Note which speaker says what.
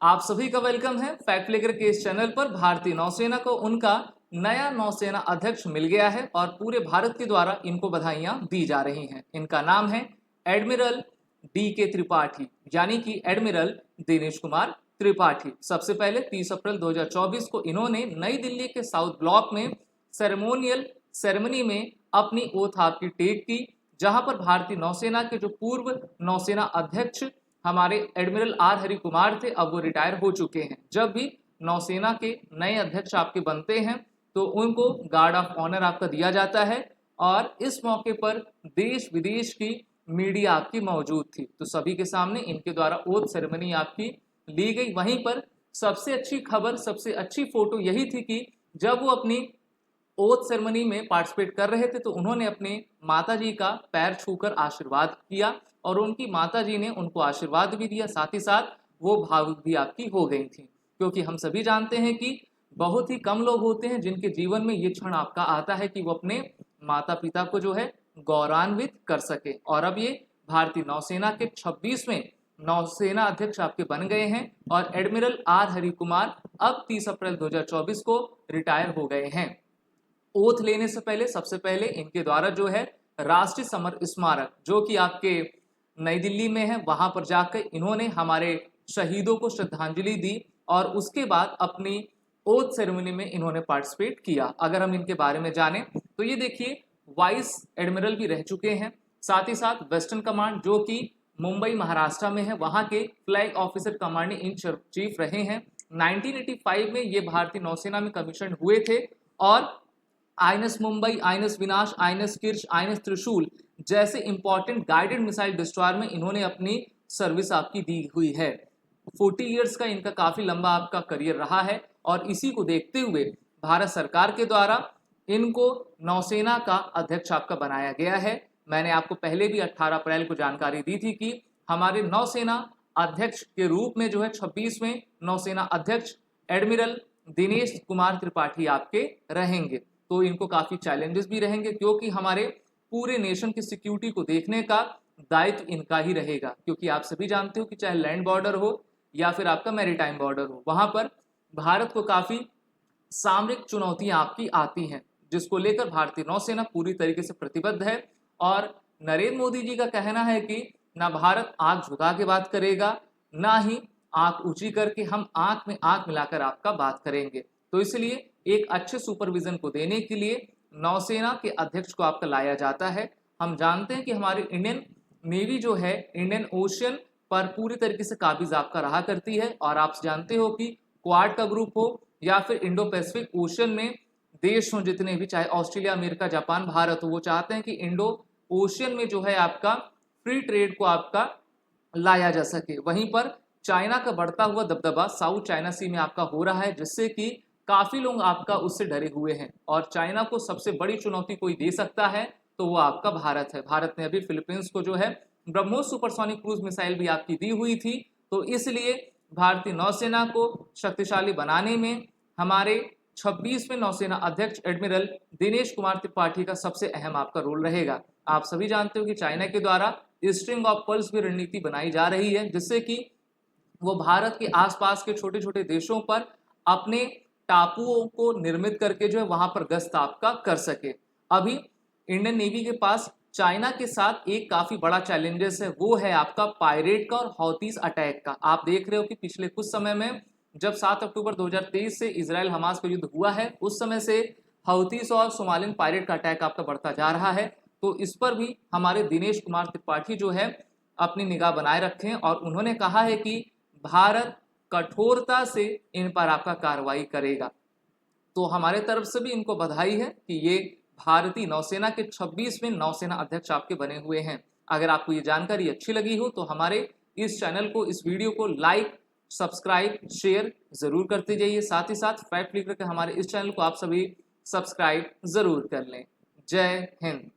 Speaker 1: आप सभी का वेलकम है फैक्ट लेकर के इस चैनल पर। भारतीय नौसेना को उनका नया नौसेना अध्यक्ष मिल गया है और पूरे भारत के द्वारा इनको बधाइयां दी जा रही हैं। इनका नाम है एडमिरल DK त्रिपाठी, यानी कि एडमिरल दिनेश कुमार त्रिपाठी। सबसे पहले 30 अप्रैल 2024 को इन्होंने नई दिल्ली के साउथ ब्लॉक में सेरेमनी में अपनी ओथ आपकी टेक की, जहां पर भारतीय नौसेना के जो पूर्व नौसेना अध्यक्ष हमारे एडमिरल R हरि कुमार थे, अब वो रिटायर हो चुके हैं। जब भी नौसेना के नए अध्यक्ष आपके बनते हैं तो उनको गार्ड ऑफ ऑनर आपका दिया जाता है और इस मौके पर देश विदेश की मीडिया आपकी मौजूद थी, तो सभी के सामने इनके द्वारा ओथ सेरेमनी आपकी ली गई। वहीं पर सबसे अच्छी खबर, सबसे अच्छी फोटो यही थी कि जब वो अपनी ओथ सेरेमनी में पार्टिसिपेट कर रहे थे तो उन्होंने अपने माताजी का पैर छूकर आशीर्वाद किया और उनकी माताजी ने उनको आशीर्वाद भी दिया, साथ ही साथ वो भावुक भी आपकी हो गई थी। क्योंकि हम सभी जानते हैं कि बहुत ही कम लोग होते हैं जिनके जीवन में ये क्षण आपका आता है कि वो अपने माता पिता को जो है गौरवान्वित कर सके। और अब ये भारतीय नौसेना के 26वें नौसेना अध्यक्ष आपके बन गए हैं और एडमिरल R हरि कुमार अब 30 अप्रैल 2024 को रिटायर हो गए हैं। ओथ लेने से पहले सबसे पहले इनके द्वारा जो है राष्ट्रीय समर स्मारक, जो कि आपके नई दिल्ली में है, वहां पर जाकर इन्होंने हमारे शहीदों को श्रद्धांजलि दी और उसके बाद अपनी ओथ सेरेमनी में इन्होंने पार्टिसिपेट किया। अगर हम इनके बारे में जानें तो ये देखिए वाइस एडमिरल भी रह चुके हैं, साथ ही साथ वेस्टर्न कमांड जो कि मुंबई महाराष्ट्र में है, वहां के flag officer commanding in chief रहे हैं। 1985 में ये भारतीय नौसेना में कमीशन हुए थे और INS मुंबई, INS विनाश, INS किर्च, INS त्रिशूल जैसे इंपॉर्टेंट गाइडेड मिसाइल डिस्ट्रॉयर में इन्होंने अपनी सर्विस आपकी दी हुई है। 40 इयर्स का इनका काफी लंबा आपका करियर रहा है और इसी को देखते हुए भारत सरकार के द्वारा इनको नौसेना का अध्यक्ष आपका बनाया गया है। मैंने आपको पहले भी 18 अप्रैल को जानकारी दी थी कि हमारे नौसेना अध्यक्ष के रूप में जो है 26वें नौसेना अध्यक्ष एडमिरल दिनेश कुमार त्रिपाठी आपके रहेंगे। तो इनको काफी चैलेंजेस भी रहेंगे क्योंकि हमारे पूरे नेशन की सिक्योरिटी को देखने का दायित्व इनका ही रहेगा। क्योंकि आप सभी जानते हो कि चाहे लैंड बॉर्डर हो या फिर आपका मैरीटाइम बॉर्डर हो, वहां पर भारत को काफी सामरिक चुनौतियां आपकी आती हैं, जिसको लेकर भारतीय नौसेना पूरी तरीके से प्रतिबद्ध है। और नरेंद्र मोदी जी का कहना है कि ना भारत आंख झुका के बात करेगा, ना ही आंख ऊंची करके, हम आंख में आंख मिलाकर आपका बात करेंगे। तो इसलिए एक अच्छे सुपरविजन को देने के लिए नौसेना के अध्यक्ष को आपका लाया जाता है। हम जानते हैं कि हमारी इंडियन नेवी जो है इंडियन ओशियन पर पूरी तरीके से काबिज आपका रहा करती है और आप जानते हो कि क्वाड का ग्रुप हो या फिर इंडो पैसिफिक ओशियन में देश हो जितने भी, चाहे ऑस्ट्रेलिया, अमेरिका, जापान, भारत हो, वो चाहते हैं कि इंडो ओशियन में जो है आपका फ्री ट्रेड को आपका लाया जा सके। वहीं पर चाइना का बढ़ता हुआ दबदबा साउथ चाइना सी में आपका हो रहा है, जिससे कि काफी लोग आपका उससे डरे हुए हैं और चाइना को सबसे बड़ी चुनौती कोई दे सकता है तो वो आपका भारत है। भारत ने अभी फिलीपींस को जो है ब्रह्मोस सुपरसोनिक क्रूज मिसाइल भी आपकी दी हुई थी। तो इसलिए भारतीय नौसेना को शक्तिशाली बनाने में हमारे 26वें नौसेना अध्यक्ष एडमिरल दिनेश कुमार त्रिपाठी का सबसे अहम आपका रोल रहेगा। आप सभी जानते हो कि चाइना के द्वारा स्ट्रिंग ऑफ पर्ल्स भी रणनीति बनाई जा रही है, जिससे कि वो भारत के आसपास के छोटे छोटे देशों पर अपने टापुओं को निर्मित करके जो है वहां पर गश्त आपका कर सके। अभी इंडियन नेवी के पास चाइना के साथ एक काफी बड़ा चैलेंजेस है, वो है आपका पायरेट का और हौतीस अटैक का। आप देख रहे हो कि पिछले कुछ समय में जब 7 अक्टूबर 2023 से इजराइल हमास का युद्ध हुआ है, उस समय से हौतीस और सोमालियन पायरेट का अटैक आपका बढ़ता जा रहा है। तो इस पर भी हमारे दिनेश कुमार त्रिपाठी जो है अपनी निगाह बनाए रखें और उन्होंने कहा है कि भारत कठोरता से इन पर आपका कार्रवाई करेगा। तो हमारे तरफ से भी इनको बधाई है कि ये भारतीय नौसेना के 26वें नौसेना अध्यक्ष आपके बने हुए हैं। अगर आपको ये जानकारी अच्छी लगी हो तो हमारे इस चैनल को, इस वीडियो को लाइक, सब्सक्राइब, शेयर जरूर करते जाइए। साथ ही साथ फैक्ट लेकर के हमारे इस चैनल को आप सभी सब्सक्राइब जरूर कर लें। जय हिंद।